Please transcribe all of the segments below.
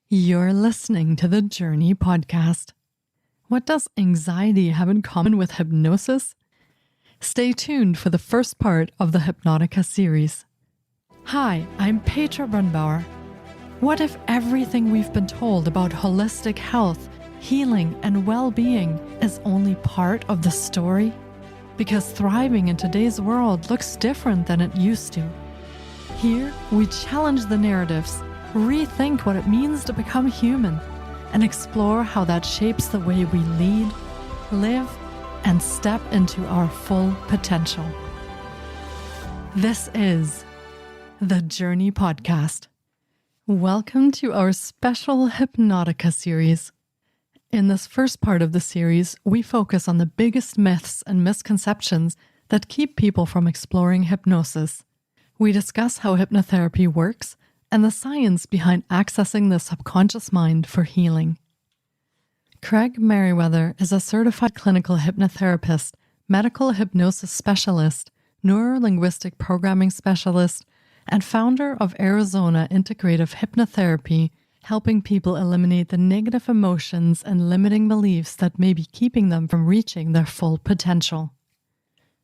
You're listening to the Journey podcast. What does anxiety have in common with hypnosis? Stay tuned for the first part of the Hypnotica series. Hi, I'm Petra Brunbauer. What if everything we've been told about holistic health, healing, and well-being is only part of the story? Because thriving in today's world looks different than it used to. Here, we challenge the narratives, rethink what it means to become human, and explore how that shapes the way we lead, live, and step into our full potential. This is the Journey Podcast. Welcome to our special Hypnotica series. In this first part of the series, we focus on the biggest myths and misconceptions that keep people from exploring hypnosis. We discuss how hypnotherapy works and the science behind accessing the subconscious mind for healing. Craig Meriwether is a certified clinical hypnotherapist, medical hypnosis specialist, neuro-linguistic programming specialist, and founder of Arizona Integrative Hypnotherapy, helping people eliminate the negative emotions and limiting beliefs that may be keeping them from reaching their full potential.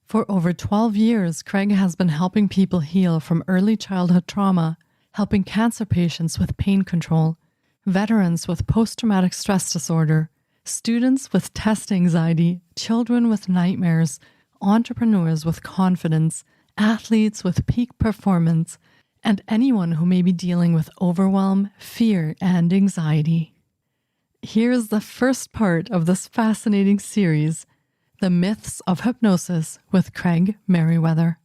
For over 12 years, Craig has been helping people heal from early childhood trauma, helping cancer patients with pain control, veterans with post-traumatic stress disorder, students with test anxiety, children with nightmares, entrepreneurs with confidence, athletes with peak performance, and anyone who may be dealing with overwhelm, fear, and anxiety. Here's the first part of this fascinating series, The Myths of Hypnosis with Craig Meriwether.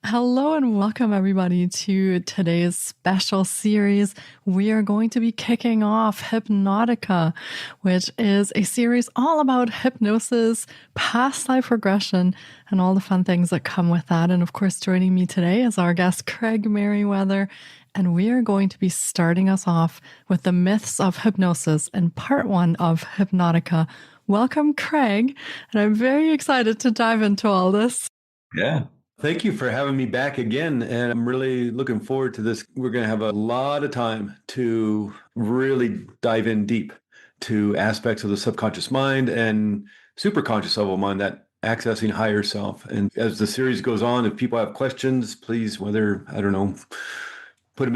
Hello and welcome everybody to today's special series. We are going to be kicking off Hypnotica, which is a series all about hypnosis, past life regression, and all the fun things that come with that. And of course, joining me today is our guest, Craig Meriwether. And we are going to be starting us off with the myths of hypnosis in part one of Hypnotica. Welcome, Craig. And I'm very excited to dive into all this. Yeah. Thank you for having me back again. And I'm really looking forward to this. We're going to have a lot of time to really dive in deep to aspects of the subconscious mind and superconscious level mind, that accessing higher self. And as the series goes on, if people have questions, please, put them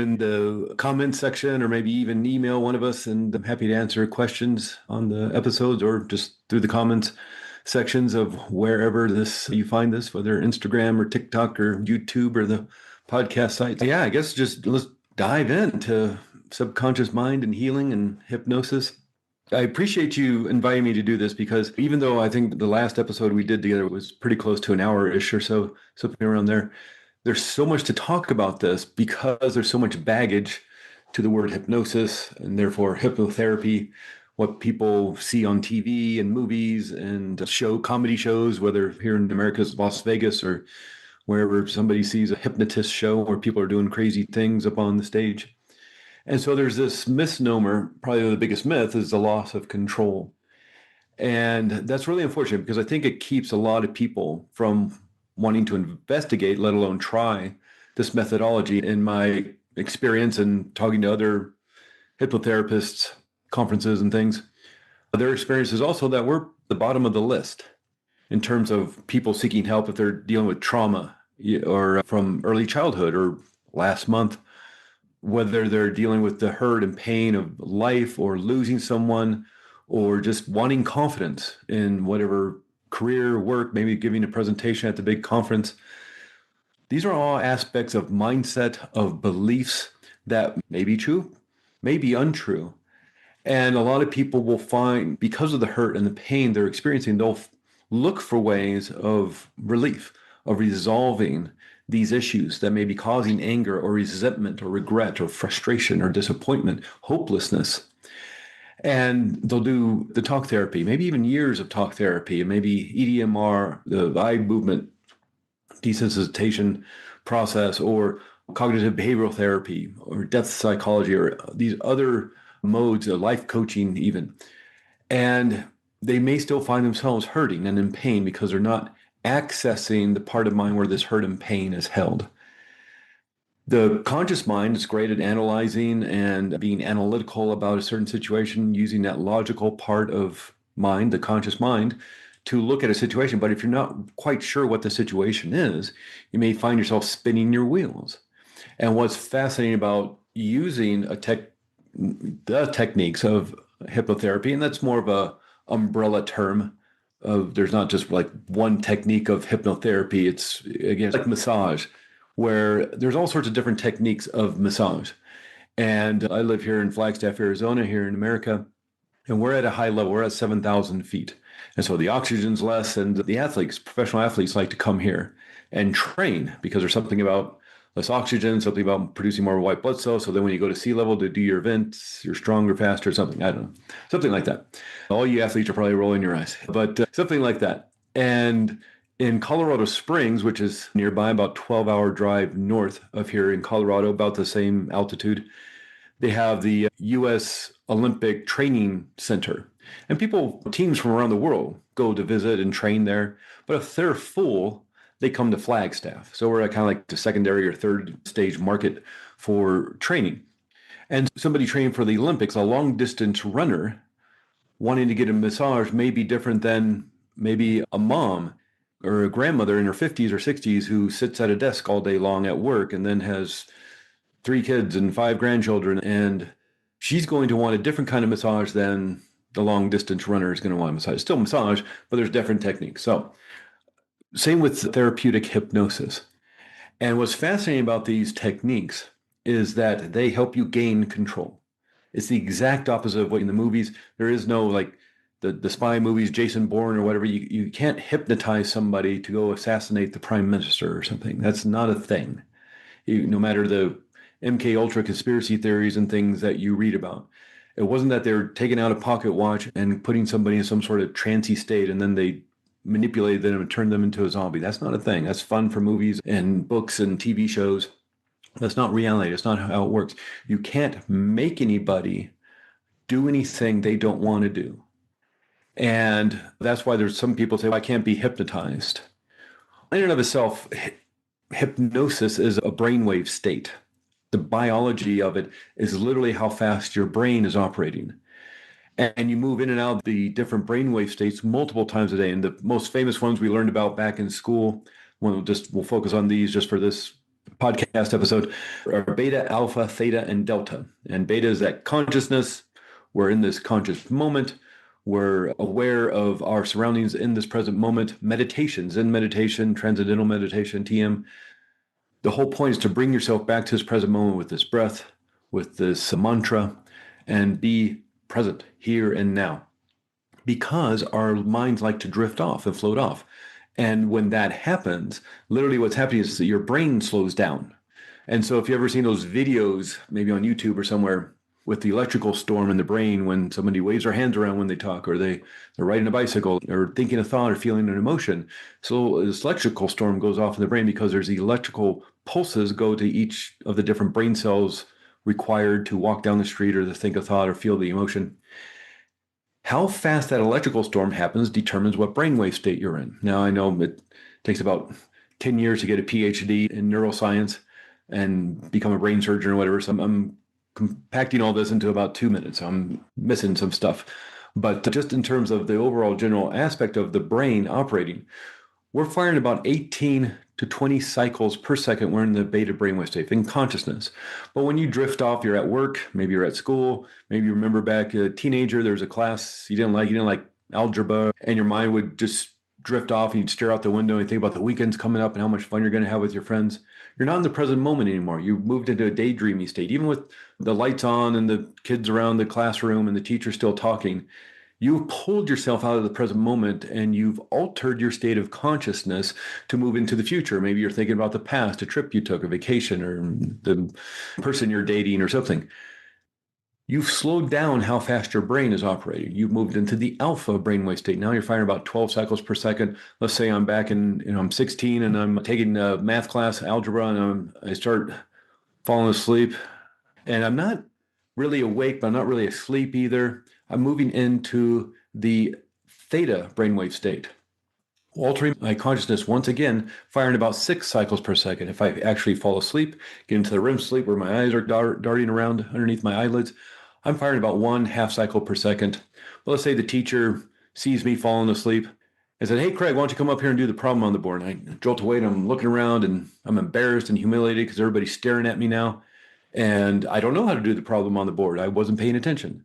in the comment section or maybe even email one of us. And I'm happy to answer questions on the episodes or just through the comments sections of wherever you find this, whether Instagram or TikTok or YouTube or the podcast site. Yeah, I guess just let's dive into subconscious mind and healing and hypnosis. I appreciate you inviting me to do this because even though I think the last episode we did together was pretty close to an hour-ish or so, something around there, there's so much to talk about this because there's so much baggage to the word hypnosis and therefore hypnotherapy, what people see on TV and movies and comedy shows, whether here in America's Las Vegas or wherever somebody sees a hypnotist show where people are doing crazy things up on the stage. And so there's this misnomer, probably the biggest myth is the loss of control. And that's really unfortunate because I think it keeps a lot of people from wanting to investigate, let alone try this methodology. In my experience and talking to other hypnotherapists, conferences and things, their experience is also that we're the bottom of the list in terms of people seeking help if they're dealing with trauma or from early childhood or last month, whether they're dealing with the hurt and pain of life or losing someone or just wanting confidence in whatever career, work, maybe giving a presentation at the big conference. These are all aspects of mindset, of beliefs that may be true, may be untrue. And a lot of people will find, because of the hurt and the pain they're experiencing, they'll look for ways of relief, of resolving these issues that may be causing anger or resentment or regret or frustration or disappointment, hopelessness. And they'll do the talk therapy, maybe even years of talk therapy, and maybe EDMR, the eye movement desensitization process, or cognitive behavioral therapy, or depth psychology, or these other modes of life coaching even. And they may still find themselves hurting and in pain because they're not accessing the part of mind where this hurt and pain is held. The conscious mind is great at analyzing and being analytical about a certain situation, using that logical part of mind, the conscious mind, to look at a situation. But if you're not quite sure what the situation is, you may find yourself spinning your wheels. And what's fascinating about using the techniques of hypnotherapy, and that's more of a umbrella term of there's not just like one technique of hypnotherapy. It's again like massage, where there's all sorts of different techniques of massage. And I live here in Flagstaff, Arizona, here in America, and we're at a high level. We're at 7,000 feet. And so the oxygen's less, and the athletes, professional athletes, like to come here and train because there's something about less oxygen, something about producing more white blood cells. So then when you go to sea level to do your events, you're stronger, faster, something. I don't know. Something like that. All you athletes are probably rolling your eyes, but something like that. And in Colorado Springs, which is nearby, about 12-hour drive north of here in Colorado, about the same altitude, they have the U.S. Olympic Training Center. And teams from around the world go to visit and train there. But if they're full, they come to Flagstaff. So we're at kind of like the secondary or third stage market for training. And somebody training for the Olympics, a long distance runner, wanting to get a massage may be different than maybe a mom or a grandmother in her 50s or 60s who sits at a desk all day long at work and then has 3 kids and 5 grandchildren. And she's going to want a different kind of massage than the long distance runner is going to want a massage. Still massage, but there's different techniques. So same with therapeutic hypnosis. And what's fascinating about these techniques is that they help you gain control. It's the exact opposite of what in the movies. There is no like the spy movies, Jason Bourne or whatever. You can't hypnotize somebody to go assassinate the prime minister or something. That's not a thing. No matter the MK Ultra conspiracy theories and things that you read about. It wasn't that they're taking out a pocket watch and putting somebody in some sort of trancy state and then they manipulated them and turned them into a zombie. That's not a thing. That's fun for movies and books and TV shows. That's not reality. That's not how it works. You can't make anybody do anything they don't want to do. And that's why there's some people say, well, I can't be hypnotized. In and of itself, hypnosis is a brainwave state. The biology of it is literally how fast your brain is operating. And you move in and out of the different brainwave states multiple times a day. And the most famous ones we learned about back in school, we'll focus on these just for this podcast episode, are beta, alpha, theta, and delta. And beta is that consciousness. We're in this conscious moment. We're aware of our surroundings in this present moment. Meditations, Zen meditation, transcendental meditation, TM. The whole point is to bring yourself back to this present moment with this breath, with this mantra, and be present here and now. Because our minds like to drift off and float off. And when that happens, literally what's happening is that your brain slows down. And so if you've ever seen those videos, maybe on YouTube or somewhere, with the electrical storm in the brain when somebody waves their hands around when they talk, or they're riding a bicycle, or thinking a thought, or feeling an emotion. So this electrical storm goes off in the brain because there's the electrical pulses go to each of the different brain cells required to walk down the street or to think a thought or feel the emotion. How fast that electrical storm happens determines what brainwave state you're in. Now, I know it takes about 10 years to get a PhD in neuroscience and become a brain surgeon or whatever. So I'm compacting all this into about 2 minutes. I'm missing some stuff. But just in terms of the overall general aspect of the brain operating, we're firing about 18 to 20 cycles per second. We're in the beta brainwave state in consciousness. But when you drift off, you're at work, maybe you're at school, maybe you remember back as a teenager, there was a class you didn't like algebra, and your mind would just drift off and you'd stare out the window and think about the weekends coming up and how much fun you're going to have with your friends. You're not in the present moment anymore. You moved into a daydreamy state. Even with the lights on and the kids around the classroom and the teacher still talking, you've pulled yourself out of the present moment and you've altered your state of consciousness to move into the future. Maybe you're thinking about the past, a trip you took, a vacation, or the person you're dating or something. You've slowed down how fast your brain is operating. You've moved into the alpha brainwave state. Now you're firing about 12 cycles per second. Let's say I'm back I'm 16 and I'm taking a math class, algebra, and I start falling asleep. And I'm not really awake, but I'm not really asleep either. I'm moving into the theta brainwave state, altering my consciousness once again, firing about 6 cycles per second. If I actually fall asleep, get into the REM sleep where my eyes are darting around underneath my eyelids, I'm firing about 1/2 cycle per second. Well, let's say the teacher sees me falling asleep and said, "Hey, Craig, why don't you come up here and do the problem on the board?" And I jolt away and I'm looking around and I'm embarrassed and humiliated because everybody's staring at me now. And I don't know how to do the problem on the board. I wasn't paying attention.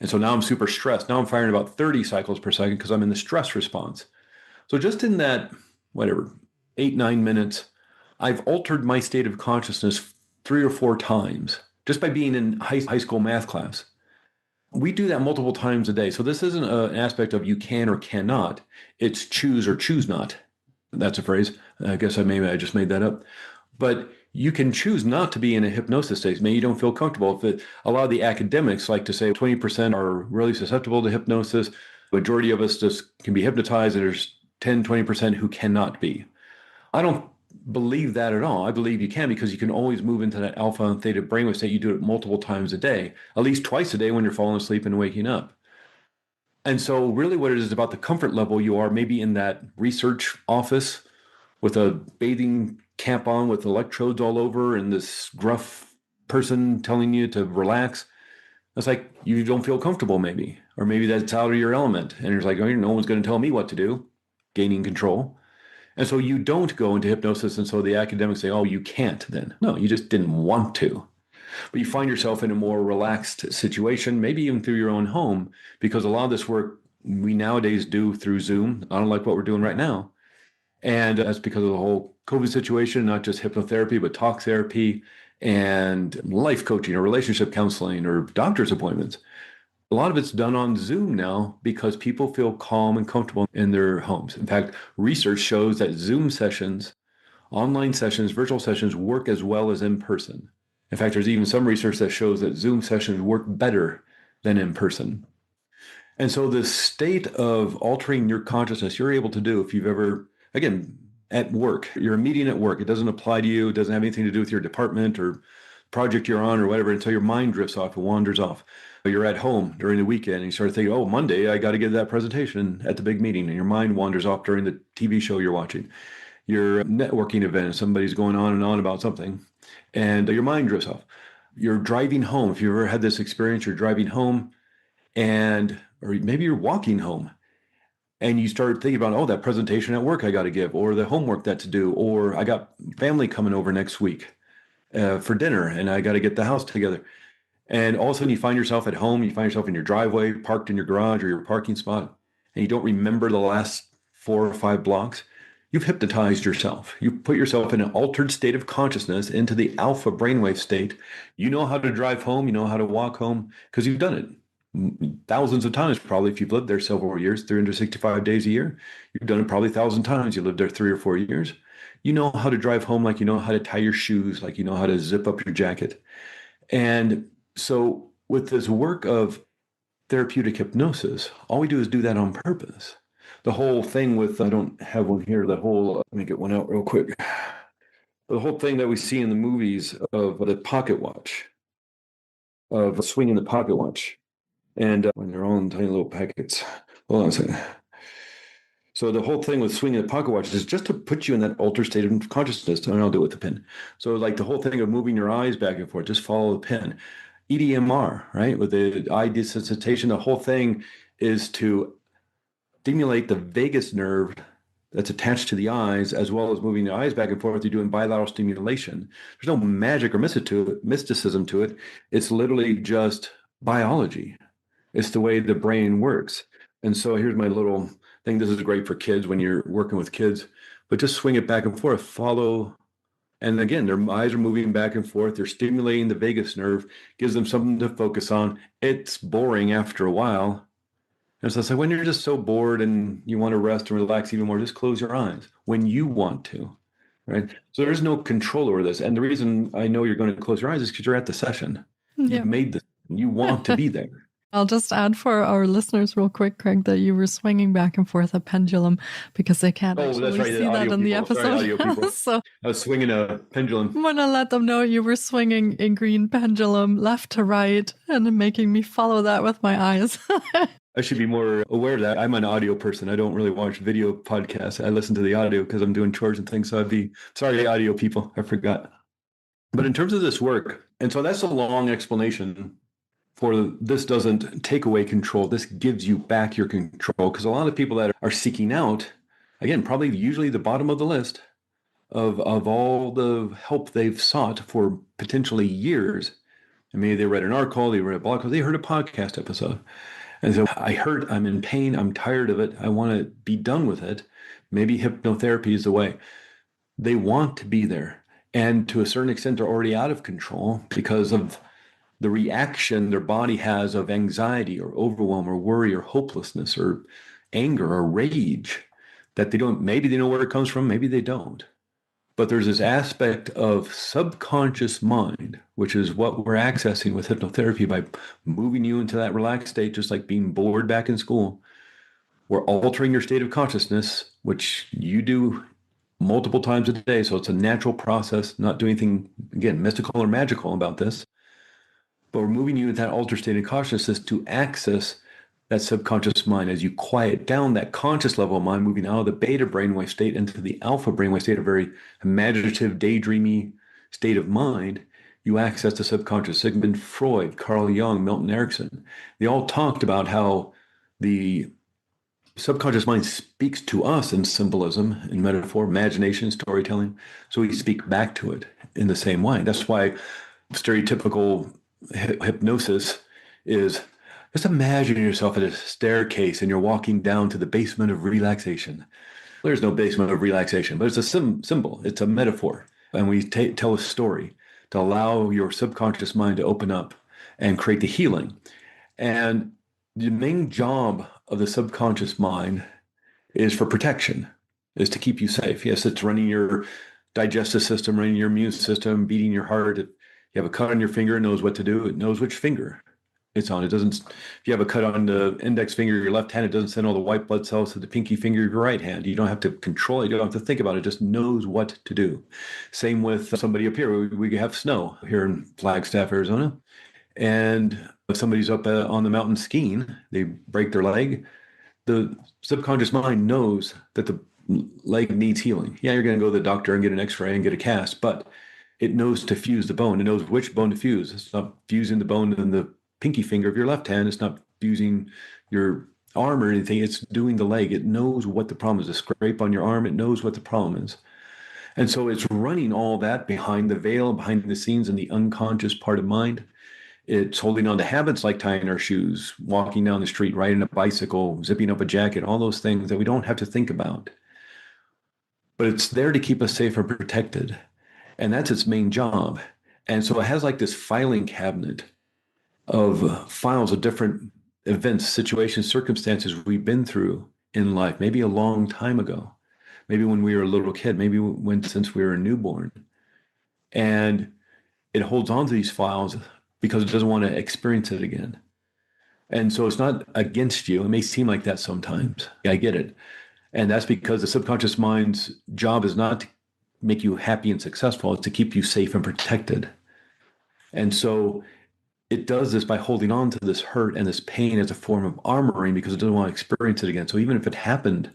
And so now I'm super stressed. Now I'm firing about 30 cycles per second because I'm in the stress response. So just in that, whatever, 8, 9 minutes, I've altered my state of consciousness 3 or 4 times just by being in high school math class. We do that multiple times a day. So this isn't an aspect of you can or cannot. It's choose or choose not. That's a phrase. I guess I just made that up. But you can choose not to be in a hypnosis state. Maybe you don't feel comfortable. A lot of the academics like to say 20% are really susceptible to hypnosis. The majority of us just can be hypnotized, and there's 10, 20% who cannot be. I don't believe that at all. I believe you can, because you can always move into that alpha and theta brainwave state. You do it multiple times a day, at least twice a day when you're falling asleep and waking up. And so really what it is about the comfort level you are maybe in that research office with a bathing cap on with electrodes all over and this gruff person telling you to relax. It's like you don't feel comfortable maybe, or maybe that's out of your element. And you're like, oh, no one's going to tell me what to do, gaining control. And so you don't go into hypnosis. And so the academics say, oh, you can't then. No, you just didn't want to. But you find yourself in a more relaxed situation, maybe even through your own home, because a lot of this work we nowadays do through Zoom, unlike what we're doing right now. And that's because of the whole COVID situation, not just hypnotherapy, but talk therapy and life coaching or relationship counseling or doctor's appointments. A lot of it's done on Zoom now because people feel calm and comfortable in their homes. In fact, research shows that Zoom sessions, online sessions, virtual sessions work as well as in person. In fact, there's even some research that shows that Zoom sessions work better than in person. And so the state of altering your consciousness, you're able to do if you've ever, again, at work, you're a meeting at work. It doesn't apply to you. It doesn't have anything to do with your department or project you're on or whatever, until your mind drifts off and wanders off. You're at home during the weekend and you start thinking, oh, Monday, I got to give that presentation at the big meeting. And your mind wanders off during the TV show you're watching. Your networking event, somebody's going on and on about something, and your mind drifts off. You're driving home. If you've ever had this experience, you're driving home or maybe you're walking home and you start thinking about, oh, that presentation at work I got to give, or the homework that's due, or I got family coming over next week for dinner and I got to get the house together. And all of a sudden you find yourself at home, you find yourself in your driveway, parked in your garage or your parking spot, and you don't remember the last 4 or 5 blocks. You've hypnotized yourself. You put yourself in an altered state of consciousness into the alpha brainwave state. You know how to drive home. You know how to walk home because you've done it thousands of times, probably, if you've lived there several years, 365 days a year. You've done it probably 1,000 times. You lived there 3 or 4 years. You know how to drive home like you know how to tie your shoes, like you know how to zip up your jacket. And so with this work of therapeutic hypnosis, all we do is do that on purpose. The whole thing with, I don't have one here, let me get one out real quick. The whole thing that we see in the movies of the pocket watch, of swinging the pocket watch, and when they're all in tiny little packets. Hold on a second. So the whole thing with swinging the pocket watch is just to put you in that altered state of consciousness, and I'll do it with the pin. So like the whole thing of moving your eyes back and forth, just follow the pin. EDMR, right, with the eye desensitization, the whole thing is to stimulate the vagus nerve that's attached to the eyes, as well as moving the eyes back and forth. You're doing bilateral stimulation. There's no magic or mysticism to it. It's literally just biology. It's the way the brain works. And so here's my little thing. This is great for kids when you're working with kids, but just swing it back and forth, follow. And again, their eyes are moving back and forth. They're stimulating the vagus nerve, gives them something to focus on. It's boring after a while. And so I say, when you're just so bored and you want to rest and relax even more, just close your eyes when you want to, right? So there's no control over this. And the reason I know you're going to close your eyes is because you're at the session. Yeah. You've made this. You want to be there. I'll just add for our listeners real quick, Craig, that you were swinging back and forth a pendulum because they can't actually see that in the episode. Sorry, so I was swinging a pendulum. I want to let them know you were swinging a green pendulum left to right and making me follow that with my eyes. I should be more aware of that. I'm an audio person. I don't really watch video podcasts. I listen to the audio because I'm doing chores and things. So I'd be sorry, audio people. I forgot. But in terms of this work, and so that's a long explanation for this doesn't take away control. This gives you back your control because a lot of people that are seeking out, again, probably usually the bottom of the list of all the help they've sought for potentially years. And maybe they read an article, they read a blog, they heard a podcast episode. And so I hurt, I'm in pain, I'm tired of it, I want to be done with it. Maybe hypnotherapy is the way. They want to be there. And to a certain extent, they're already out of control because of the reaction their body has of anxiety or overwhelm or worry or hopelessness or anger or rage that they don't, maybe they know where it comes from, maybe they don't. But there's this aspect of subconscious mind, which is what we're accessing with hypnotherapy by moving you into that relaxed state, just like being bored back in school. We're altering your state of consciousness, which you do multiple times a day. So it's a natural process, not doing anything, again, mystical or magical about this. But we're moving you into that altered state of consciousness to access that subconscious mind. As you quiet down that conscious level of mind, moving out of the beta brainwave state into the alpha brainwave state, a very imaginative, daydreamy state of mind, you access the subconscious. Sigmund Freud, Carl Jung, Milton Erickson, they all talked about how the subconscious mind speaks to us in symbolism, in metaphor, imagination, storytelling. So we speak back to it in the same way. That's why stereotypical hypnosis is just imagine yourself at a staircase and you're walking down to the basement of relaxation. There's no basement of relaxation, but it's a symbol. It's a metaphor. And we tell a story to allow your subconscious mind to open up and create the healing. And the main job of the subconscious mind is for protection, is to keep you safe. Yes, it's running your digestive system, running your immune system, beating your heart. If you have a cut on your finger, it knows what to do. It knows which finger it's on. It doesn't, if you have a cut on the index finger of your left hand, it doesn't send all the white blood cells to the pinky finger of your right hand. You don't have to control it. You don't have to think about it. It just knows what to do. Same with somebody up here. We have snow here in Flagstaff, Arizona. And if somebody's up on the mountain skiing, they break their leg. The subconscious mind knows that the leg needs healing. Yeah, you're going to go to the doctor and get an x-ray and get a cast, but it knows to fuse the bone. It knows which bone to fuse. It's not fusing the bone in the pinky finger of your left hand. It's not fusing your arm or anything. It's doing the leg. It knows what the problem is. A scrape on your arm, it knows what the problem is. And so it's running all that behind the veil, behind the scenes in the unconscious part of mind. It's holding on to habits like tying our shoes, walking down the street, riding a bicycle, zipping up a jacket, all those things that we don't have to think about. But it's there to keep us safe and protected. And that's its main job. And so it has like this filing cabinet of files of different events, situations, circumstances we've been through in life, maybe a long time ago, maybe when we were a little kid, maybe since we were a newborn. And it holds on to these files because it doesn't want to experience it again. And so it's not against you. It may seem like that sometimes. I get it. And that's because the subconscious mind's job is not to make you happy and successful. It's to keep you safe and protected. And so it does this by holding on to this hurt and this pain as a form of armoring because it doesn't want to experience it again. So even if it happened,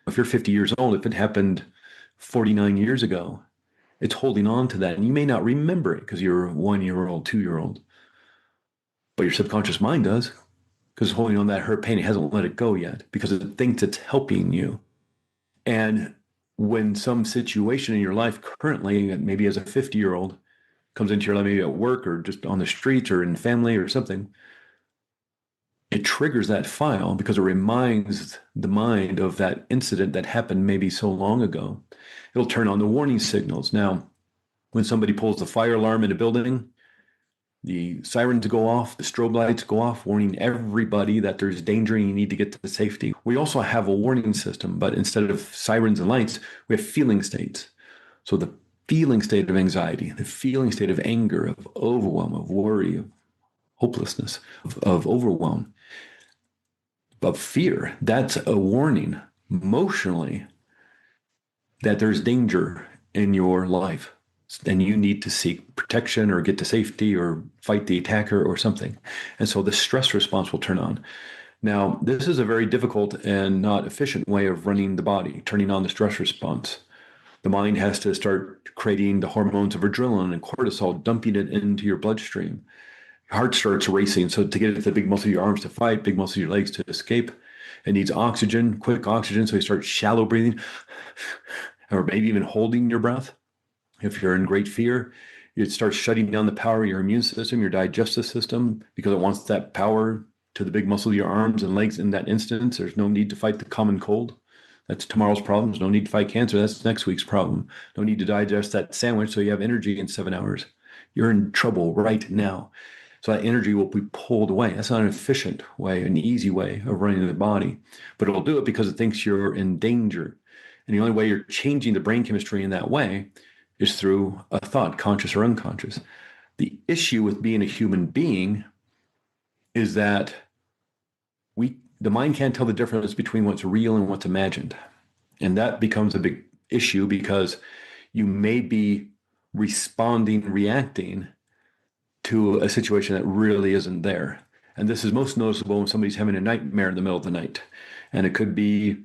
if you're 50 years old, if it happened 49 years ago, it's holding on to that. And you may not remember it because you're a 1-year-old, 2-year-old, but your subconscious mind does because it's holding on to that hurt pain. It hasn't let it go yet because it thinks it's helping you. And when some situation in your life currently, maybe as a 50-year-old, comes into your life, maybe at work or just on the streets or in family or something, it triggers that file because it reminds the mind of that incident that happened maybe so long ago. It'll turn on the warning signals. Now, when somebody pulls the fire alarm in a building, the sirens go off, the strobe lights go off, warning everybody that there's danger and you need to get to safety. We also have a warning system, but instead of sirens and lights, we have feeling states. So the feeling state of anxiety, the feeling state of anger, of overwhelm, of worry, of hopelessness, of overwhelm, of fear, that's a warning emotionally that there's danger in your life and you need to seek protection or get to safety or fight the attacker or something. And so the stress response will turn on. Now, this is a very difficult and not efficient way of running the body, turning on the stress response. The mind has to start creating the hormones of adrenaline and cortisol, dumping it into your bloodstream. Your heart starts racing. So to get the big muscle of your arms to fight, big muscle of your legs to escape, it needs oxygen, quick oxygen. So you start shallow breathing, or maybe even holding your breath. If you're in great fear, it starts shutting down the power of your immune system, your digestive system, because it wants that power to the big muscle of your arms and legs in that instance. There's no need to fight the common cold. That's tomorrow's problem. There's no need to fight cancer. That's next week's problem. No need to digest that sandwich so you have energy in 7 hours. You're in trouble right now. So that energy will be pulled away. That's not an efficient way, an easy way of running the body, but it'll do it because it thinks you're in danger. And the only way you're changing the brain chemistry in that way is through a thought, conscious or unconscious. The issue with being a human being is that the mind can't tell the difference between what's real and what's imagined. And that becomes a big issue because you may be reacting to a situation that really isn't there. And this is most noticeable when somebody's having a nightmare in the middle of the night. And it could be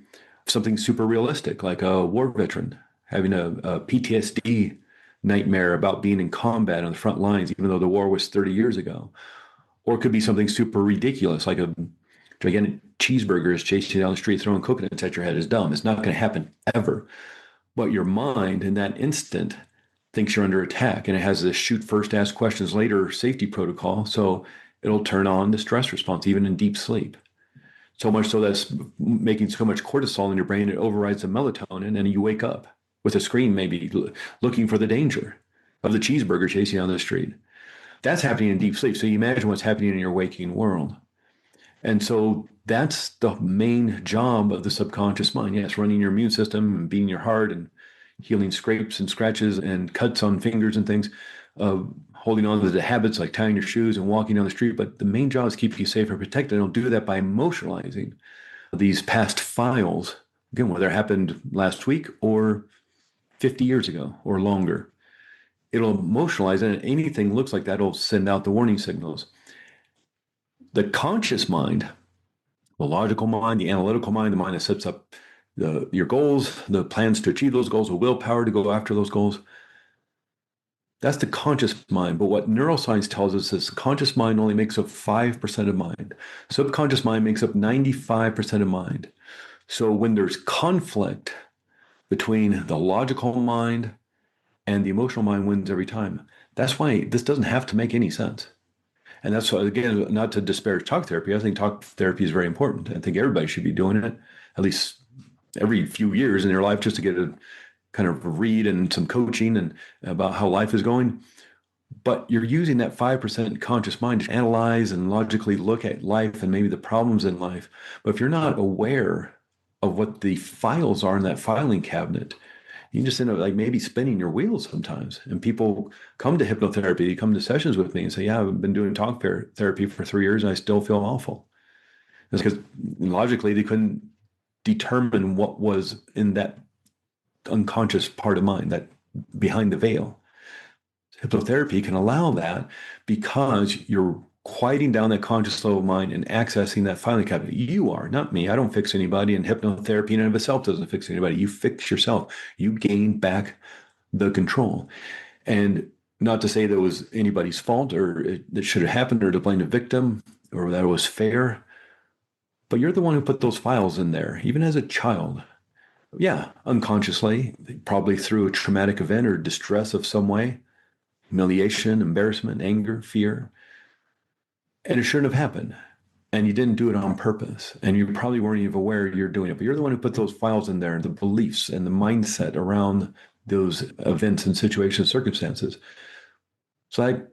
something super realistic, like a war veteran having a PTSD nightmare about being in combat on the front lines, even though the war was 30 years ago. Or it could be something super ridiculous, like a gigantic cheeseburger is chasing you down the street, throwing coconuts at your head is dumb. It's not going to happen ever. But your mind in that instant thinks you're under attack, and it has this shoot first, ask questions later safety protocol. So it'll turn on the stress response, even in deep sleep. So much so that's making so much cortisol in your brain, it overrides the melatonin, and you wake up with a scream, maybe looking for the danger of the cheeseburger chasing you down the street. That's happening in deep sleep. So you imagine what's happening in your waking world. And so that's the main job of the subconscious mind. Yes, running your immune system and beating your heart and healing scrapes and scratches and cuts on fingers and things, holding on to the habits like tying your shoes and walking down the street. But the main job is keep you safe and protected. And it'll do that by emotionalizing these past files, again, whether it happened last week or 50 years ago or longer. It'll emotionalize it, and anything looks like that, it'll send out the warning signals. The conscious mind, the logical mind, the analytical mind, the mind that sets up your goals, the plans to achieve those goals, the willpower to go after those goals, that's the conscious mind. But what neuroscience tells us is the conscious mind only makes up 5% of mind. Subconscious mind makes up 95% of mind. So when there's conflict between the logical mind and the emotional mind wins every time. That's why this doesn't have to make any sense. And that's why, again, not to disparage talk therapy. I think talk therapy is very important. I think everybody should be doing it at least every few years in their life, just to get a kind of read and some coaching and about how life is going. But you're using that 5% conscious mind to analyze and logically look at life and maybe the problems in life. But if you're not aware of what the files are in that filing cabinet, you just end up like maybe spinning your wheels sometimes. And people come to hypnotherapy, come to sessions with me and say, yeah, I've been doing talk therapy for 3 years and I still feel awful. It's because logically they couldn't determine what was in that unconscious part of mind, that behind the veil. Hypnotherapy can allow that because you're quieting down that conscious level of mind and accessing that filing cabinet. You are, not me. I don't fix anybody, and hypnotherapy in and of itself doesn't fix anybody. You fix yourself. You gain back the control. And not to say that it was anybody's fault or that should have happened or to blame the victim or that it was fair, but you're the one who put those files in there, even as a child. Yeah, unconsciously, probably through a traumatic event or distress of some way, humiliation, embarrassment, anger, fear. And it shouldn't have happened. And you didn't do it on purpose. And you probably weren't even aware you're doing it. But you're the one who put those files in there, the beliefs and the mindset around those events and situations, circumstances. So that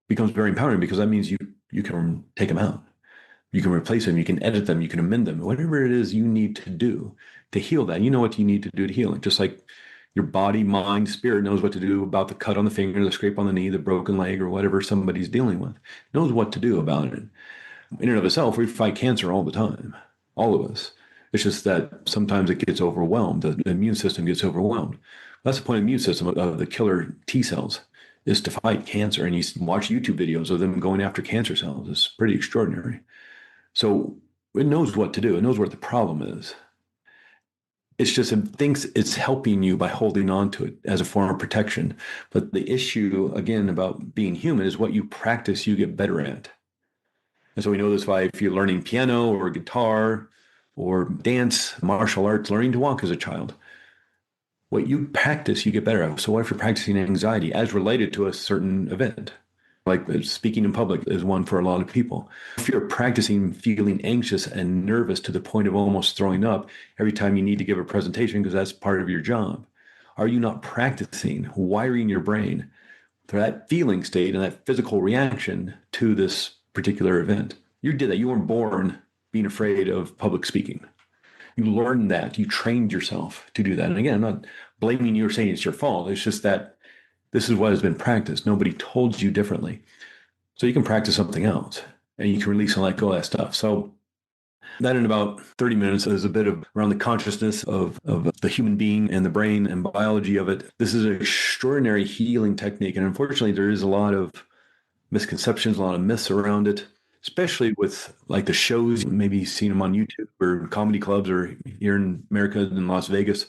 becomes very empowering because that means you can take them out. You can replace them. You can edit them. You can amend them. Whatever it is you need to do to heal that. You know what you need to do to heal it. Just like your body, mind, spirit knows what to do about the cut on the finger, the scrape on the knee, the broken leg, or whatever somebody's dealing with. Knows what to do about it. In and of itself, we fight cancer all the time, all of us. It's just that sometimes it gets overwhelmed. The immune system gets overwhelmed. That's the point of the immune system, of the killer T cells, is to fight cancer. And you watch YouTube videos of them going after cancer cells. It's pretty extraordinary. So It knows what to do. It knows what the problem is. It's just it thinks it's helping you by holding on to it as a form of protection. But the issue, again, about being human is what you practice, you get better at. And so we know this by if you're learning piano or guitar or dance, martial arts, learning to walk as a child. What you practice, you get better at. So what if you're practicing anxiety as related to a certain event? Like speaking in public is one for a lot of people. If you're practicing feeling anxious and nervous to the point of almost throwing up every time you need to give a presentation because that's part of your job, are you not practicing wiring your brain for that feeling state and that physical reaction to this particular event? You did that. You weren't born being afraid of public speaking. You learned that. You trained yourself to do that. And again, I'm not blaming you or saying it's your fault. It's just that this is what has been practiced. Nobody told you differently. So you can practice something else and you can release and let go of that stuff. So that in about 30 minutes is a bit of around the consciousness of the human being and the brain and biology of it. This is an extraordinary healing technique. And unfortunately, there is a lot of misconceptions, a lot of myths around it, especially with like the shows, maybe seen them on YouTube or comedy clubs or here in America in Las Vegas.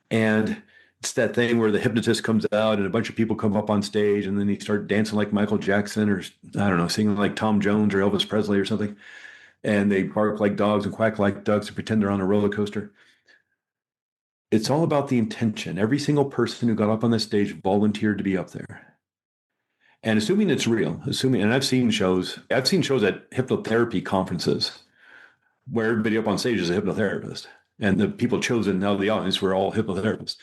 And it's that thing where the hypnotist comes out and a bunch of people come up on stage and then they start dancing like Michael Jackson or, I don't know, singing like Tom Jones or Elvis Presley or something. And they bark like dogs and quack like ducks and pretend they're on a roller coaster. It's all about the intention. Every single person who got up on the stage volunteered to be up there. And assuming it's real, and I've seen shows at hypnotherapy conferences where everybody up on stage is a hypnotherapist. And the people chosen out of the audience were all hypnotherapists.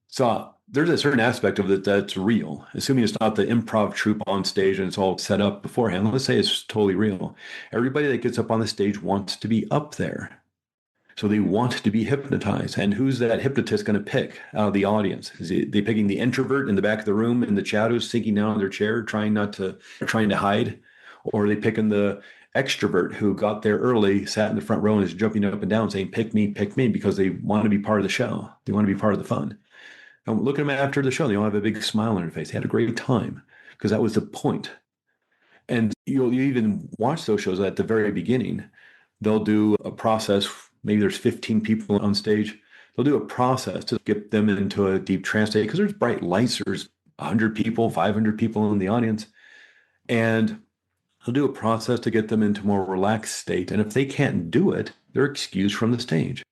So there's a certain aspect of it that's real, assuming it's not the improv troupe on stage and it's all set up beforehand. Let's say it's totally real. Everybody that gets up on the stage wants to be up there. So they want to be hypnotized. And who's that hypnotist going to pick out of the audience? Is they picking the introvert in the back of the room in the shadows, sinking down in their chair, trying to hide? Or are they picking the extrovert who got there early, sat in the front row and is jumping up and down saying, pick me, because they want to be part of the show. They want to be part of the fun. And look at them after the show. They all have a big smile on their face. They had a great time because that was the point. And you even watch those shows at the very beginning. They'll do a process. Maybe there's 15 people on stage. They'll do a process to get them into a deep trance state because there's bright lights. There's 100 people, 500 people in the audience. And they'll do a process to get them into a more relaxed state. And if they can't do it, they're excused from the stage.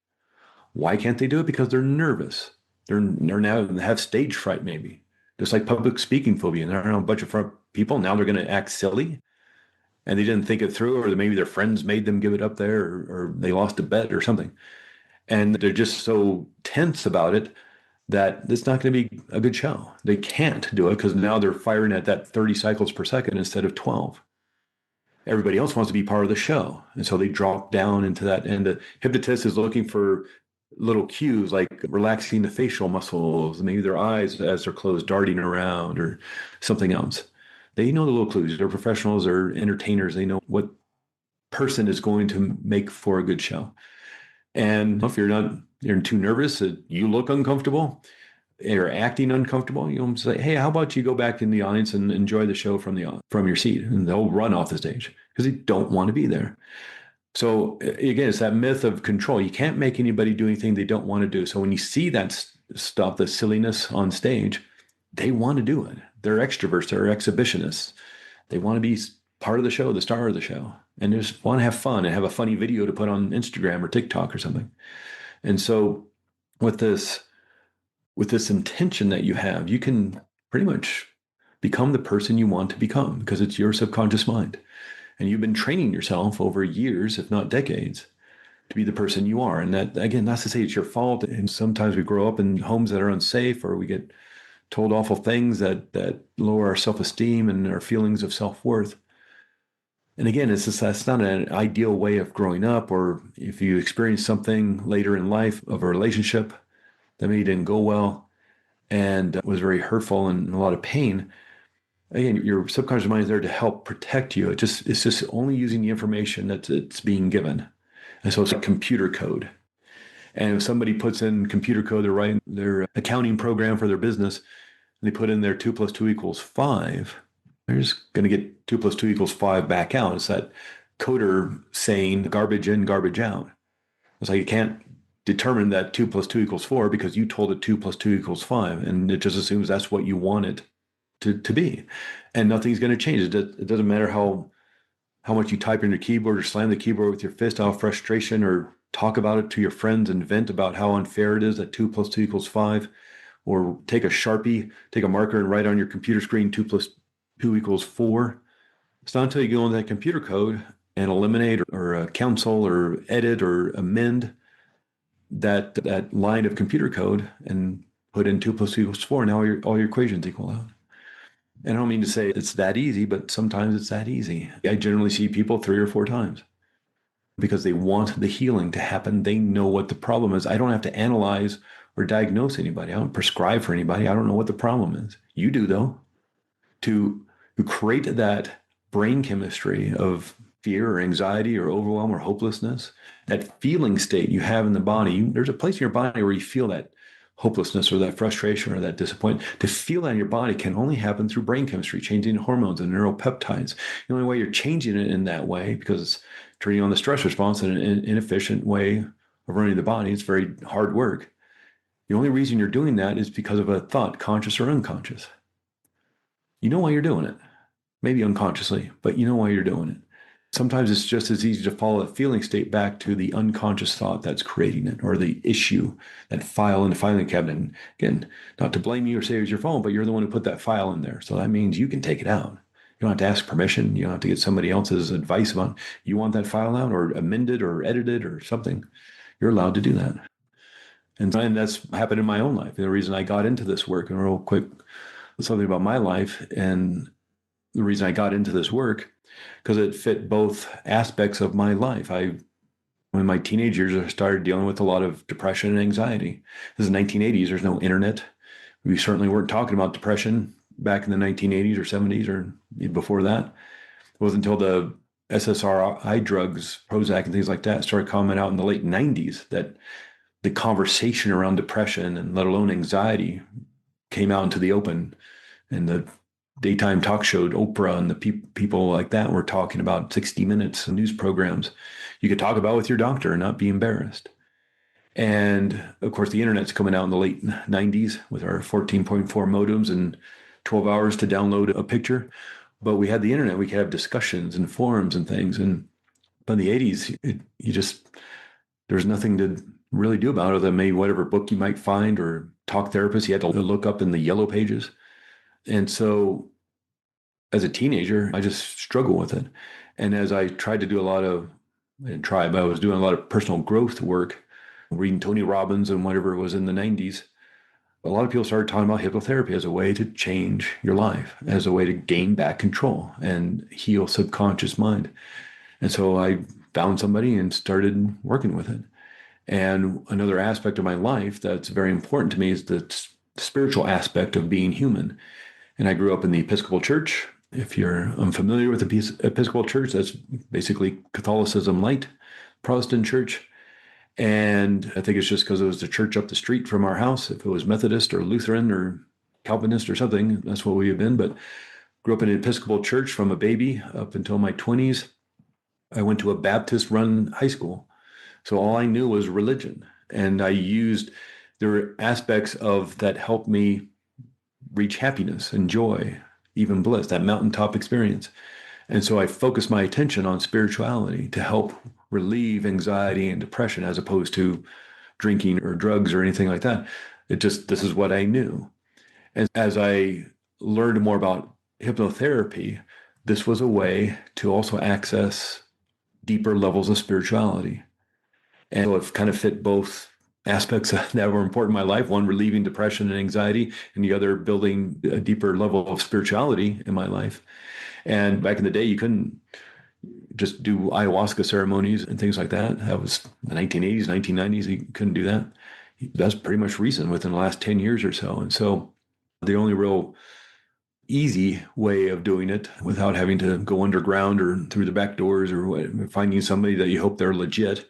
Why can't they do it? Because they're nervous. They're now have stage fright, maybe. Just like public speaking phobia. And they're around a bunch of front people. Now they're going to act silly. And they didn't think it through, or maybe their friends made them give it up there, or they lost a bet or something. And they're just so tense about it that it's not going to be a good show. They can't do it because now they're firing at that 30 cycles per second instead of 12. Everybody else wants to be part of the show. And so they drop down into that. And the hypnotist is looking for little cues like relaxing the facial muscles, maybe their eyes as they're closed, darting around or something else. They know the little clues. They're professionals or entertainers. They know what person is going to make for a good show. And if you're too nervous, you look uncomfortable, you're acting uncomfortable, you say, hey, how about you go back in the audience and enjoy the show from your seat? And they'll run off the stage because they don't want to be there. So again, it's that myth of control. You can't make anybody do anything they don't want to do. So when you see that stuff, the silliness on stage, they want to do it. They're extroverts, they're exhibitionists. They want to be part of the show, the star of the show, and they just want to have fun and have a funny video to put on Instagram or TikTok or something. And so with this intention that you have, you can pretty much become the person you want to become because it's your subconscious mind. And you've been training yourself over years, if not decades, to be the person you are. And that, again, not to say it's your fault. And sometimes we grow up in homes that are unsafe, or we get told awful things that lower our self-esteem and our feelings of self-worth. And again, that's not an ideal way of growing up. Or if you experience something later in life of a relationship that maybe didn't go well and was very hurtful and a lot of pain, again, your subconscious mind is there to help protect you. It's just only using the information that it's being given. And so it's like computer code. And if somebody puts in computer code, they're writing their accounting program for their business, and they put in their 2 + 2 = 5, they're just going to get 2 + 2 = 5 back out. It's that coder saying garbage in, garbage out. It's like you can't determine that 2 plus 2 equals 4 because you told it 2 plus 2 equals 5. And it just assumes that's what you want it to be. And nothing's going to change. It doesn't matter how much you type in your keyboard or slam the keyboard with your fist out of frustration or talk about it to your friends and vent about how unfair it is that 2 plus 2 equals 5, or take a Sharpie, take a marker and write on your computer screen 2 plus 2 equals 4. It's not until you go into that computer code and eliminate or cancel or edit or amend that line of computer code and put in 2 plus 2 equals 4. Now all your equations equal out. And I don't mean to say it's that easy, but sometimes it's that easy. I generally see people 3 or 4 times because they want the healing to happen. They know what the problem is. I don't have to analyze or diagnose anybody. I don't prescribe for anybody. I don't know what the problem is. You do, though. To create that brain chemistry of fear or anxiety or overwhelm or hopelessness, that feeling state you have in the body, there's a place in your body where you feel that hopelessness or that frustration or that disappointment. To feel that in your body can only happen through brain chemistry, changing hormones and neuropeptides. The only way you're changing it in that way, because it's turning on the stress response in an inefficient way of running the body, it's very hard work. The only reason you're doing that is because of a thought, conscious or unconscious. You know why you're doing it. Maybe unconsciously, but you know why you're doing it. Sometimes it's just as easy to follow a feeling state back to the unconscious thought that's creating it, or the issue, that file in the filing cabinet. And again, not to blame you or say it was your phone, but you're the one who put that file in there. So that means you can take it out. You don't have to ask permission. You don't have to get somebody else's advice about, you want that file out or amended or edited or something. You're allowed to do that. And that's happened in my own life. The reason I got into this work, and real quick, something about my life, and the reason I got into this work, because it fit both aspects of my life. In my teenage years, I started dealing with a lot of depression and anxiety. This is the 1980s. There's no internet. We certainly weren't talking about depression back in the 1980s or 70s or before that. It wasn't until the SSRI drugs, Prozac and things like that, started coming out in the late 90s that the conversation around depression and let alone anxiety came out into the open. And the daytime talk show, Oprah and the people like that were talking about 60 Minutes news programs you could talk about with your doctor and not be embarrassed. And of course, the internet's coming out in the late 90s with our 14.4 modems and 12 hours to download a picture. But we had the internet. We could have discussions and forums and things. And in the 80s, there's nothing to really do about it other than maybe whatever book you might find or talk therapist you had to look up in the yellow pages. And so as a teenager, I just struggled with it. And as I tried to do I was doing a lot of personal growth work, reading Tony Robbins and whatever it was in the 90s. A lot of people started talking about hypnotherapy as a way to change your life, as a way to gain back control and heal subconscious mind. And so I found somebody and started working with it. And another aspect of my life that's very important to me is the spiritual aspect of being human. And I grew up in the Episcopal Church. If you're unfamiliar with the Episcopal Church, that's basically Catholicism light, Protestant church. And I think it's just because it was the church up the street from our house. If it was Methodist or Lutheran or Calvinist or something, that's what we have been. But grew up in an Episcopal church from a baby up until my 20s. I went to a Baptist-run high school. So all I knew was religion. And there were aspects of that helped me reach happiness and joy, even bliss, that mountaintop experience. And so I focused my attention on spirituality to help relieve anxiety and depression as opposed to drinking or drugs or anything like that. This is what I knew. And as I learned more about hypnotherapy, this was a way to also access deeper levels of spirituality. And so it kind of fit both aspects that were important in my life, one relieving depression and anxiety, and the other building a deeper level of spirituality in my life. And back in the day, you couldn't just do ayahuasca ceremonies and things like that. That was the 1980s, 1990s. You couldn't do that. That's pretty much recent within the last 10 years or so. And so the only real easy way of doing it without having to go underground or through the back doors or finding somebody that you hope they're legit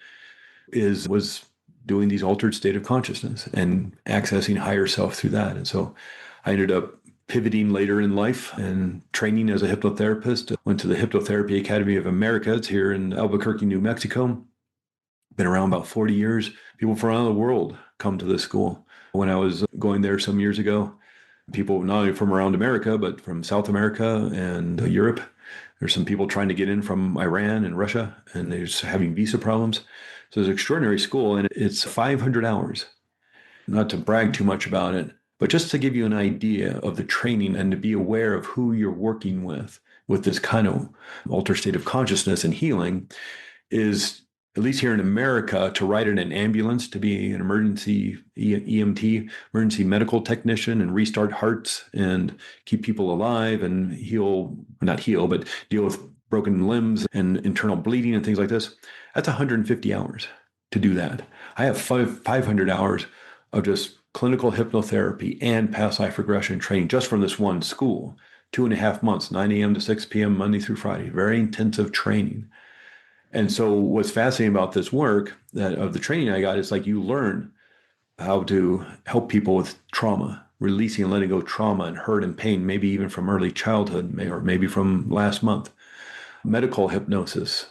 was doing these altered state of consciousness and accessing higher self through that. And so I ended up pivoting later in life and training as a hypnotherapist. Went to the Hypnotherapy Academy of America. It's here in Albuquerque, New Mexico. Been around about 40 years. People from around the world come to this school. When I was going there some years ago, people not only from around America, but from South America and Europe. There's some people trying to get in from Iran and Russia, and they're just having visa problems. So it's an extraordinary school, and it's 500 hours. Not to brag too much about it, but just to give you an idea of the training and to be aware of who you're working with this kind of altered state of consciousness and healing is, at least here in America, to ride in an ambulance, to be an emergency EMT, emergency medical technician, and restart hearts and keep people alive and not heal, but deal with broken limbs and internal bleeding and things like this. That's 150 hours to do that. I have 500 hours of just clinical hypnotherapy and past life regression training just from this one school. 2.5 months, 9 a.m. to 6 p.m., Monday through Friday. Very intensive training. And so what's fascinating about this work of the training I got is like you learn how to help people with trauma, releasing and letting go trauma and hurt and pain, maybe even from early childhood or maybe from last month. Medical hypnosis,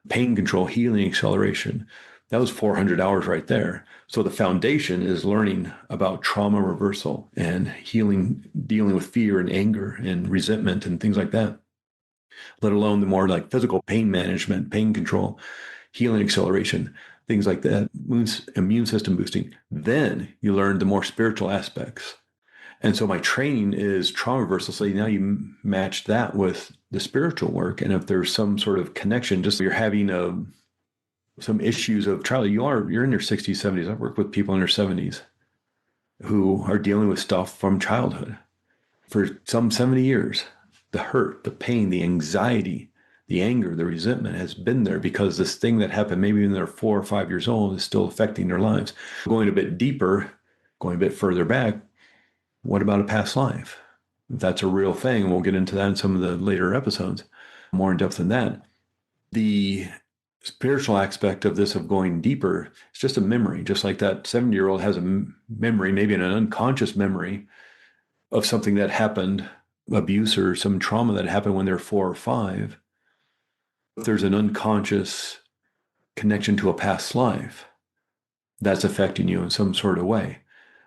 pain control, healing acceleration. That was 400 hours right there. So the foundation is learning about trauma reversal and healing, dealing with fear and anger and resentment and things like that, let alone the more like physical pain management, pain control, healing acceleration, things like that, immune system boosting. Then you learn the more spiritual aspects. And so my training is trauma reversal. So now you match that with the spiritual work. And if there's some sort of connection, just you're having some issues of childhood, you're in your 60s, 70s. I've worked with people in their 70s who are dealing with stuff from childhood for some 70 years. The hurt, the pain, the anxiety, the anger, the resentment has been there because this thing that happened maybe when they're 4 or 5 years old is still affecting their lives. Going a bit deeper, going a bit further back, what about a past life? That's a real thing. We'll get into that in some of the later episodes, more in depth than that. The spiritual aspect of this, of going deeper, it's just a memory, just like that 70-year-old has a memory, maybe an unconscious memory of something that happened, abuse or some trauma that happened when they're 4 or 5. If there's an unconscious connection to a past life, that's affecting you in some sort of way.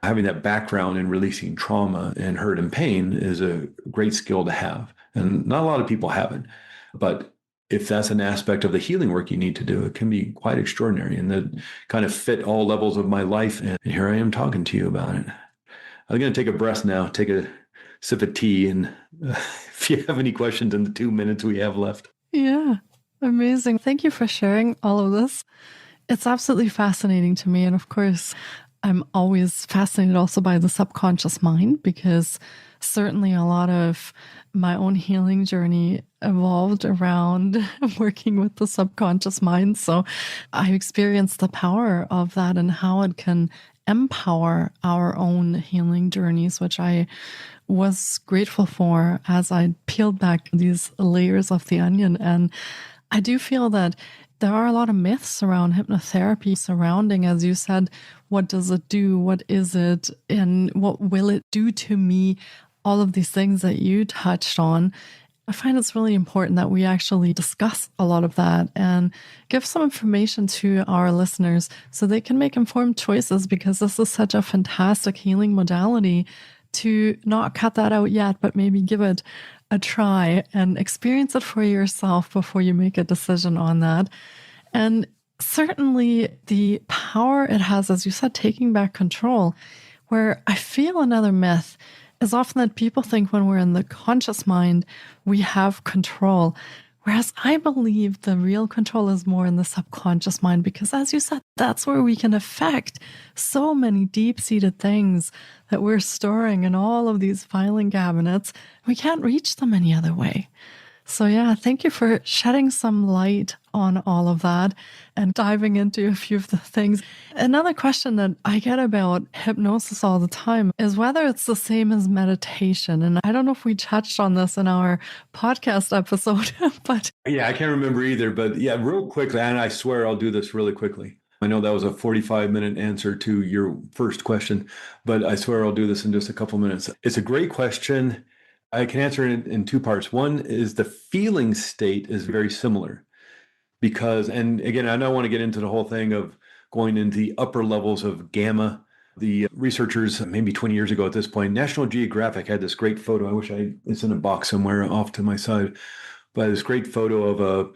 Having that background in releasing trauma and hurt and pain is a great skill to have. And not a lot of people have it. But if that's an aspect of the healing work you need to do, it can be quite extraordinary. And that kind of fit all levels of my life. And here I am talking to you about it. I'm going to take a breath now, take a sip of tea. And if you have any questions in the 2 minutes we have left. Yeah, amazing. Thank you for sharing all of this. It's absolutely fascinating to me. And of course, I'm always fascinated also by the subconscious mind, because certainly a lot of my own healing journey evolved around working with the subconscious mind. So I experienced the power of that and how it can empower our own healing journeys, which I was grateful for as I peeled back these layers of the onion. And I do feel that there are a lot of myths around hypnotherapy surrounding, as you said, what does it do? What is it? And what will it do to me? All of these things that you touched on. I find it's really important that we actually discuss a lot of that and give some information to our listeners so they can make informed choices, because this is such a fantastic healing modality to not cut that out yet, but maybe give it a try and experience it for yourself before you make a decision on that. And certainly the power it has, as you said, taking back control, where I feel another myth is often that people think when we're in the conscious mind, we have control. Whereas I believe the real control is more in the subconscious mind, because as you said, that's where we can affect so many deep-seated things that we're storing in all of these filing cabinets. We can't reach them any other way. So yeah, thank you for shedding some light on all of that and diving into a few of the things. Another question that I get about hypnosis all the time is whether it's the same as meditation. And I don't know if we touched on this in our podcast episode, but... Yeah, I can't remember either. But yeah, real quickly, and I swear I'll do this really quickly. I know that was a 45-minute answer to your first question, but I swear I'll do this in just a couple minutes. It's a great question. I can answer it in two parts. One is the feeling state is very similar because, and again, I don't want to get into the whole thing of going into the upper levels of gamma. The researchers, maybe 20 years ago at this point, National Geographic had this great photo. I wish it's in a box somewhere off to my side, but this great photo of a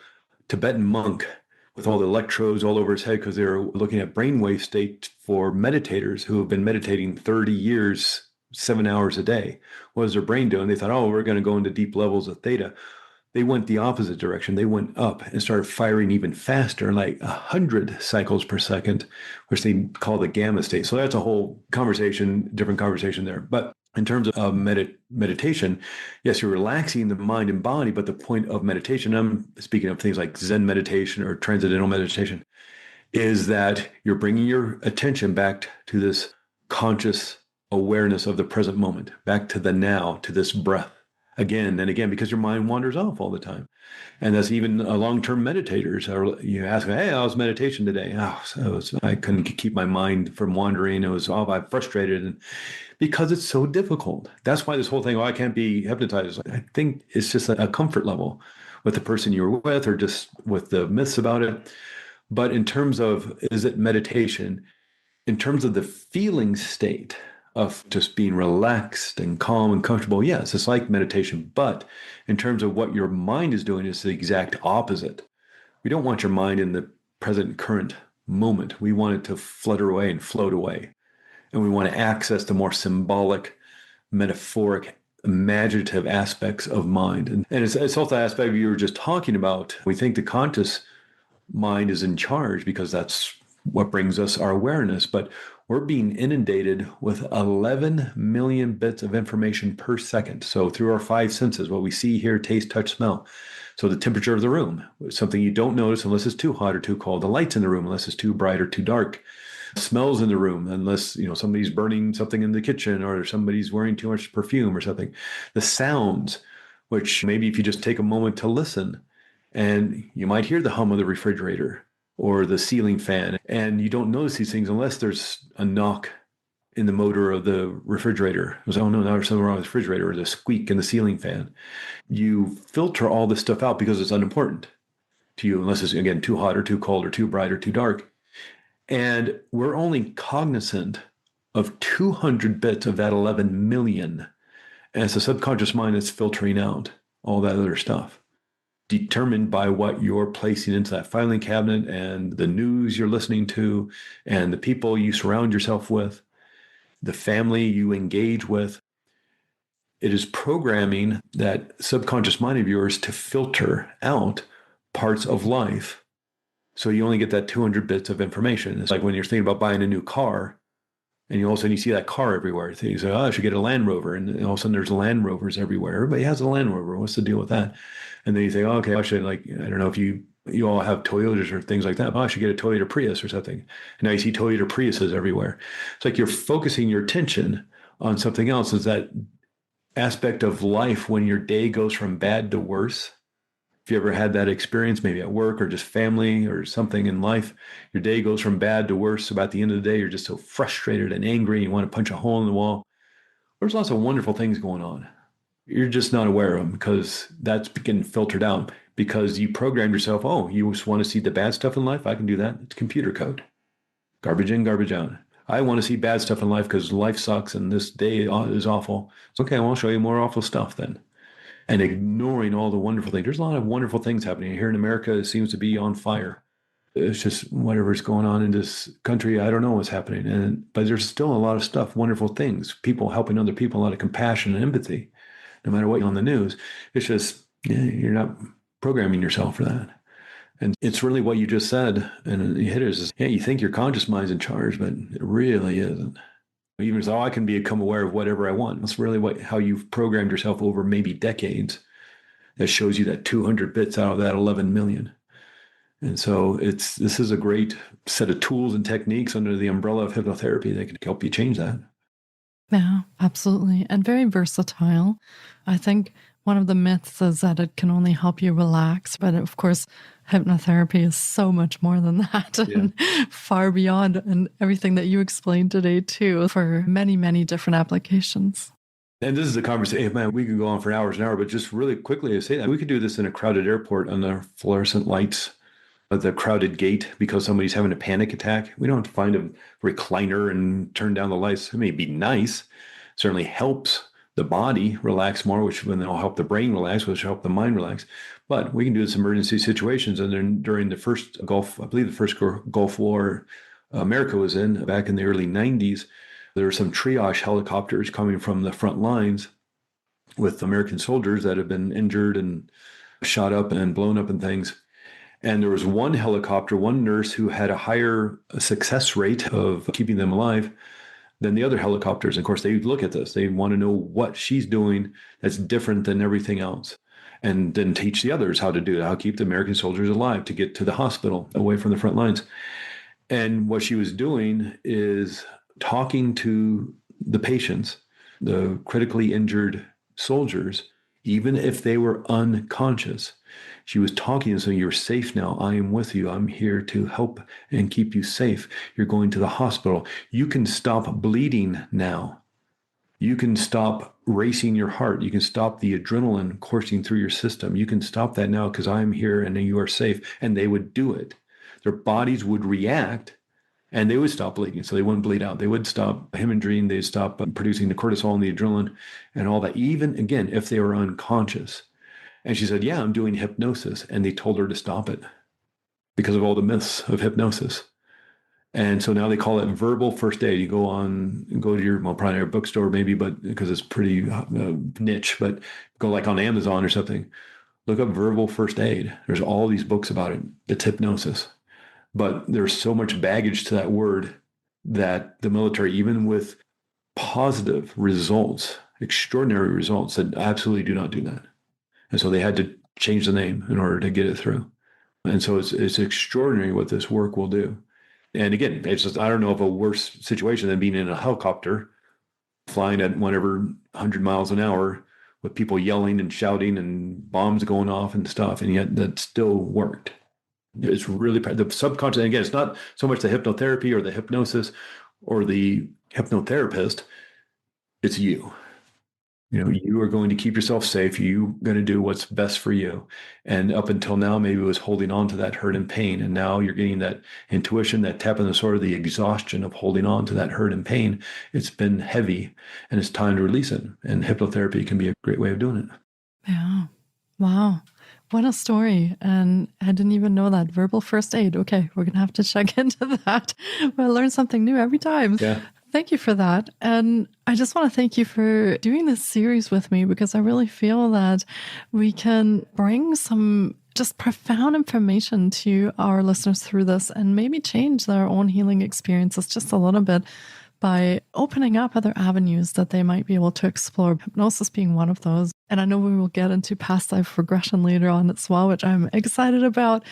Tibetan monk with all the electrodes all over his head because they were looking at brainwave state for meditators who have been meditating 30 years, 7 hours a day. What is their brain doing? They thought, oh, we're going to go into deep levels of theta. They went the opposite direction. They went up and started firing even faster, like 100 cycles per second, which they call the gamma state. So that's a whole conversation, different conversation there. But in terms of meditation, yes, you're relaxing the mind and body, but the point of meditation, I'm speaking of things like Zen meditation or transcendental meditation, is that you're bringing your attention back to this conscious awareness of the present moment, back to the now, to this breath again and again, because your mind wanders off all the time. And that's even long-term meditators. You ask, hey, how's meditation today? Oh, I couldn't keep my mind from wandering. It was I'm frustrated. And because it's so difficult. That's why this whole thing, oh, I can't be hypnotized. I think it's just a comfort level with the person you're with or just with the myths about it. But in terms of, is it meditation? In terms of the feeling state of just being relaxed and calm and comfortable, yes, it's like meditation. But in terms of what your mind is doing, it's the exact opposite. We don't want your mind in the present current moment. We want it to flutter away and float away. And we want to access the more symbolic, metaphoric, imaginative aspects of mind. And it's also the aspect you were just talking about. We think the conscious mind is in charge because that's what brings us our awareness. But we're being inundated with 11 million bits of information per second. So through our five senses, what we see, hear, taste, touch, smell. So the temperature of the room, something you don't notice unless it's too hot or too cold. The lights in the room, unless it's too bright or too dark. Smells in the room, unless somebody's burning something in the kitchen or somebody's wearing too much perfume or something. The sounds, which maybe if you just take a moment to listen, and you might hear the hum of the refrigerator or the ceiling fan, and you don't notice these things unless there's a knock in the motor of the refrigerator. It was, oh no, now there's something wrong with the refrigerator, or the squeak in the ceiling fan. You filter all this stuff out because it's unimportant to you, unless it's, again, too hot or too cold or too bright or too dark. And we're only cognizant of 200 bits of that 11 million. And it's the subconscious mind that's filtering out all that other stuff, determined by what you're placing into that filing cabinet and the news you're listening to and the people you surround yourself with, the family you engage with. It is programming that subconscious mind of yours to filter out parts of life. So you only get that 200 bits of information. It's like when you're thinking about buying a new car and all of a sudden you see that car everywhere. You say, oh, I should get a Land Rover. And all of a sudden there's Land Rovers everywhere. Everybody has a Land Rover. What's the deal with that? And then you think, oh, okay, I should, like, I don't know if you all have Toyotas or things like that. Oh, I should get a Toyota Prius or something. And now you see Toyota Priuses everywhere. It's like you're focusing your attention on something else. Is that aspect of life when your day goes from bad to worse? If you ever had that experience, maybe at work or just family or something in life, your day goes from bad to worse. So about the end of the day, you're just so frustrated and angry. You want to punch a hole in the wall. There's lots of wonderful things going on. You're just not aware of them because that's getting filtered out because you programmed yourself. Oh, you just want to see the bad stuff in life? I can do that. It's computer code. Garbage in, garbage out. I want to see bad stuff in life because life sucks and this day is awful. It's okay. Well, I'll show you more awful stuff then. And ignoring all the wonderful things. There's a lot of wonderful things happening here in America. It seems to be on fire. It's just whatever's going on in this country. I don't know what's happening. But there's still a lot of stuff, wonderful things, people helping other people, a lot of compassion and empathy, no matter what on the news. It's just, you're not programming yourself for that. And it's really what you just said. And you hit it is, you think your conscious mind's in charge, but it really isn't. Even as, I can become aware of whatever I want. That's really how you've programmed yourself over maybe decades. That shows you that 200 bits out of that 11 million. And so this is a great set of tools and techniques under the umbrella of hypnotherapy that can help you change that. Yeah, absolutely. And very versatile. I think one of the myths is that it can only help you relax. But of course, hypnotherapy is so much more than that and far beyond, and everything that you explained today too, for many, many different applications. And this is a conversation, man, we could go on for hours and hours, but just really quickly to say that we could do this in a crowded airport on the fluorescent lights at the crowded gate because somebody's having a panic attack. We don't have to find a recliner and turn down the lights. It may be nice, certainly helps the body relax more, which will help the brain relax, which will help the mind relax. But we can do this in emergency situations. And then during the first Gulf, I believe the first Gulf War America was in back in the early 90s, there were some triage helicopters coming from the front lines with American soldiers that had been injured and shot up and blown up and things. And there was one helicopter, one nurse who had a higher success rate of keeping them alive than the other helicopters. And of course, they look at this. They want to know what she's doing that's different than everything else. And then teach the others how to do it, how to keep the American soldiers alive to get to the hospital away from the front lines. And what she was doing is talking to the patients, the critically injured soldiers, even if they were unconscious. She was talking and saying, "You're safe now. I am with you. I'm here to help and keep you safe. You're going to the hospital. You can stop bleeding now. You can stop racing your heart. You can stop the adrenaline coursing through your system. You can stop that now because I'm here and you are safe." And they would do it. Their bodies would react and they would stop bleeding. So they wouldn't bleed out. They would stop hemorrhaging. They'd stop producing the cortisol and the adrenaline and all that, even again, if they were unconscious. And she said, "Yeah, I'm doing hypnosis." And they told her to stop it because of all the myths of hypnosis. And so now they call it verbal first aid. You go to your, well, probably a bookstore maybe, but because it's pretty niche, but go like on Amazon or something, look up verbal first aid. There's all these books about it. It's hypnosis. But there's so much baggage to that word that the military, even with positive results, extraordinary results, said absolutely do not do that. And so they had to change the name in order to get it through. And so it's extraordinary what this work will do. And again, it's just, I don't know of a worse situation than being in a helicopter flying at whatever 100 miles an hour with people yelling and shouting and bombs going off and stuff. And yet that still worked. It's really the subconscious. Again, it's not so much the hypnotherapy or the hypnosis or the hypnotherapist. It's you. You are going to keep yourself safe. You're going to do what's best for you. And up until now, maybe it was holding on to that hurt and pain. And now you're getting that intuition, that tap in the sword, the exhaustion of holding on to that hurt and pain. It's been heavy and it's time to release it. And hypnotherapy can be a great way of doing it. Yeah. Wow. What a story. And I didn't even know that. Verbal first aid. Okay, we're going to have to check into that. I learn something new every time. Yeah. Thank you for that. And I just want to thank you for doing this series with me, because I really feel that we can bring some just profound information to our listeners through this and maybe change their own healing experiences just a little bit by opening up other avenues that they might be able to explore, hypnosis being one of those. And I know we will get into past life regression later on as well, which I'm excited about.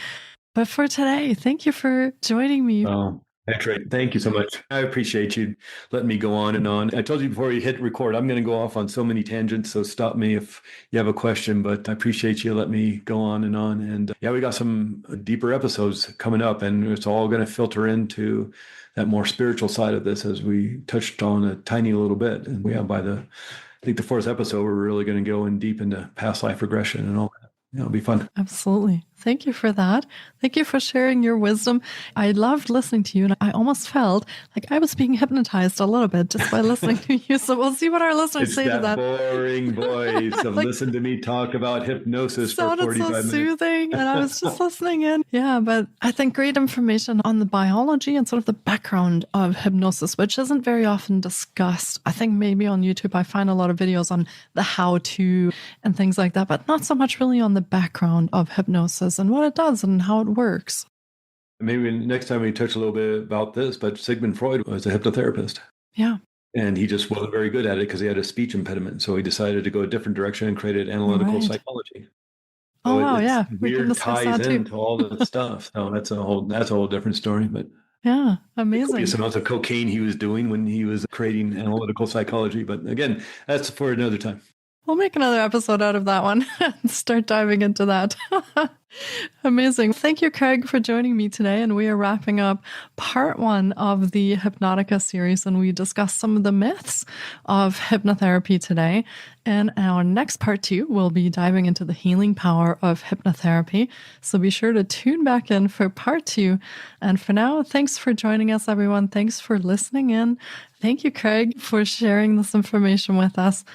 But for today, thank you for joining me. Oh, that's right. Thank you so much. I appreciate you letting me go on and on. I told you before you hit record, I'm going to go off on so many tangents. So stop me if you have a question, but I appreciate you letting me go on and on. And yeah, we got some deeper episodes coming up, and it's all going to filter into that more spiritual side of this, as we touched on a tiny little bit. And by I think the fourth episode, we're really going to go in deep into past life regression and all that. It'll be fun. Absolutely. Thank you for that. Thank you for sharing your wisdom. I loved listening to you, and I almost felt like I was being hypnotized a little bit just by listening to you. So we'll see what our listeners say to that. Boring voice of listen to me talk about hypnosis for 45 minutes. Sounded so soothing, and I was just listening in. Yeah, but I think great information on the biology and sort of the background of hypnosis, which isn't very often discussed. I think maybe on YouTube I find a lot of videos on the how-to and things like that, but not so much really on the background of hypnosis and what it does and how it works. Maybe next time we touch a little bit about this, but Sigmund Freud was a hypnotherapist. Yeah. And he just wasn't very good at it because he had a speech impediment. So he decided to go a different direction and created analytical psychology. Oh, wow, yeah. Weird ties into all the stuff. So that's a whole different story. But yeah, amazing. Copious amounts of cocaine he was doing when he was creating analytical psychology. But again, that's for another time. We'll make another episode out of that one and start diving into that. Amazing. Thank you, Craig, for joining me today. And we are wrapping up part 1 of the Hypnotica series. And we discussed some of the myths of hypnotherapy today. And our next part 2, we'll be diving into the healing power of hypnotherapy. So be sure to tune back in for part 2. And for now, thanks for joining us, everyone. Thanks for listening in. Thank you, Craig, for sharing this information with us.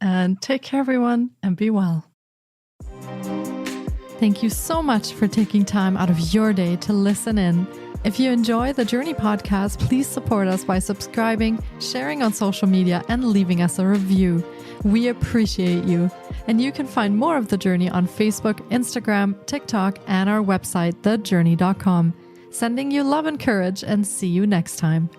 And take care, everyone, and be well. Thank you so much for taking time out of your day to listen in. If you enjoy the Journey podcast, please support us by subscribing, sharing on social media, and leaving us a review. We appreciate you. And you can find more of The Journey on Facebook, Instagram, TikTok, and our website, thejourney.com. Sending you love and courage, and see you next time.